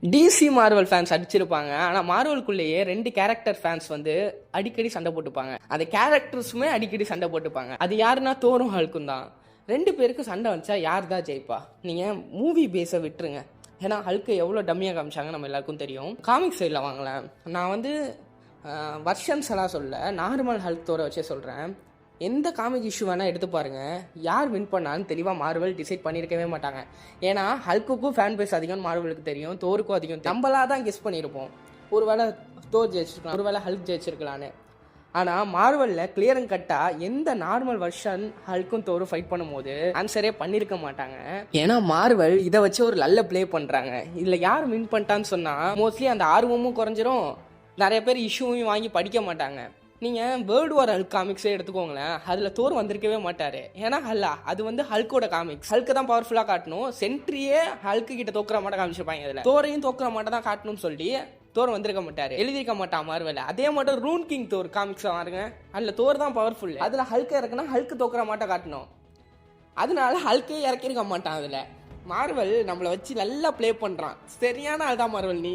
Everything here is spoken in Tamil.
DC Marvel fans அடிச்சிருப்பாங்க. ஆனால் மார்வலுக்குள்ளேயே 2 கேரக்டர் ஃபேன்ஸ் வந்து அடிக்கடி சண்டை போட்டுப்பாங்க. அந்த கேரக்டர்ஸுமே அடிக்கடி சண்டை போட்டுப்பாங்க. அது யாருன்னா தோரும் ஹல்க்கும் தான். 2 பேருக்கு சண்டை வந்துச்சா யார் தான் ஜெயிப்பா? நீங்கள் மூவி பேஸை விட்டுருங்க. ஏன்னா ஹல்க்கு எவ்வளோ டம்மியாக காமிச்சாங்க நம்ம எல்லாருக்கும் தெரியும். காமிக் சைடில் வாங்கலாம். நான் வந்து வர்ஷன்ஸ் எல்லாம் சொல்ல, நார்மல் ஹல்க் தோரை வச்சே சொல்கிறேன். எந்த காமிக் இஷ்யூ வேணால் எடுத்து பாருங்கள், யார் வின் பண்ணான்னு தெளிவாக மார்வல் டிசைட் பண்ணியிருக்கவே மாட்டாங்க. ஏன்னா ஹல்க்குக்கும் ஃபேன் பேஸ் அதிகம்னு மார்வலுக்கு தெரியும், தோருக்கும் அதிகம். நம்மளாக தான் கெஸ் பண்ணியிருப்போம், ஒரு வேளை தோர் ஜெயிச்சிருக்கலாம், ஒரு வேளை ஹல்க் ஜெயிச்சிருக்கலான்னு. ஆனால் மார்வலில் கிளியர் அண்ட் கட்டாக எந்த நார்மல் வெர்ஷன் ஹல்க்கும் தோரும் ஃபைட் பண்ணும்போது ஆன்சரே பண்ணியிருக்க மாட்டாங்க. ஏன்னா மார்வல் இதை வச்சு ஒரு நல்ல ப்ளே பண்ணுறாங்க. இதில் யார் வின் பண்ணிட்டான்னு சொன்னால் மோஸ்ட்லி அந்த ஆர்வமும் குறைஞ்சிரும், நிறைய பேர் இஷ்யூவையும் வாங்கி படிக்க மாட்டாங்க. நீங்கள் வேர்ல்டு வார் ஹல்க் காமிக்ஸே எடுத்துக்கோங்களேன், அதில் தோர் வந்திருக்கவே மாட்டார். ஏன்னா அது வந்து ஹல்கோட காமிக்ஸ், ஹல்க்கு தான் பவர்ஃபுல்லாக காட்டணும். சென்ட்ரியே ஹல்க்கு கிட்ட தோக்குற மாட்டை காமிச்சிருப்பாங்க. அதில் தோரையும் தோக்குற மாட்டை தான் காட்டணும்னு சொல்லி தோர் வந்திருக்க மாட்டார், எழுதியிருக்க மாட்டான் மார்வல். அதே மட்டும் ரூன் கிங் தோர் காமிக்ஸை பாருங்க, அதில் தோர் தான் பவர்ஃபுல். அதில் ஹல்க்கு இறக்குனா ஹல்க்கு தோக்குற மாட்டை காட்டணும், அதனால ஹல்க்கே இறக்கிருக்க மாட்டான். அதில் மார்வல் நம்மளை வச்சு நல்லா ப்ளே பண்ணுறான். சரியான ஆள் தான் மார்வல். நீ